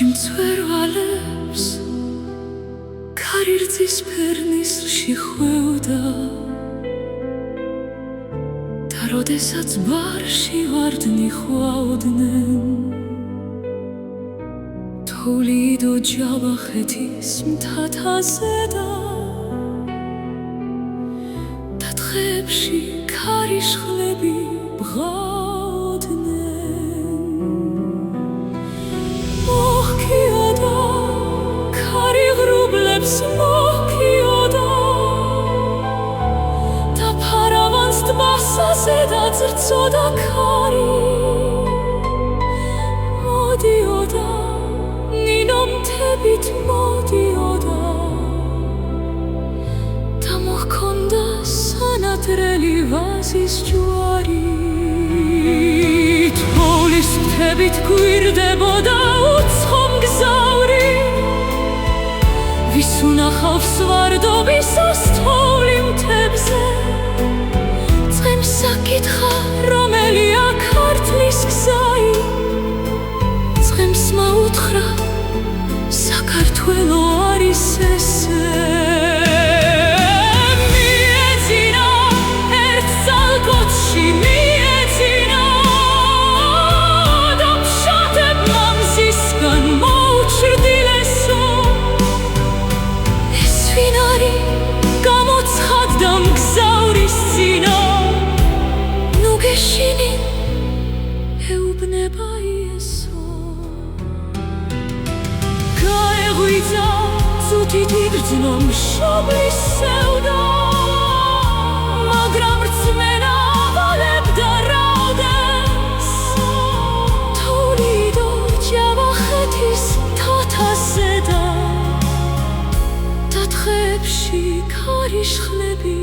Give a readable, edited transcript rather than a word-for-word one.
მწვერვალებს ქარირძის ფერნისლში ხვევდა და როდესაც ბარში ვარდნი ხვავდნენ თოვლიდო ჯავახეთის მთათაზე და დღეებში ქარიშხლები ბღავდნენ მოჰქიოდა ქარი ღრუბლებს მოჰქიოდა და ფარავანს ტბასაზე დაძრწოდა ქარი მოდიოდა ნინო მთებით მოდიოდა და მოჰქონდა სანადრელი ვაზის ჯვარი თოვლის მთებით გვირდებოდა უცხო მგზავრი ვის უნახავს ვარდობისას თოვლი მთებზე წყემს საკითხა რომელია ქართლის გზაი წყემს მაუთხრა საქართველო არის ესე Tigრძნო მშობლის სევდა მაგრამ რწმენა ავალებდა რაოდეს თოვლიდო ჯავახეთის მთათაზე და დღეებში ქარიშხლები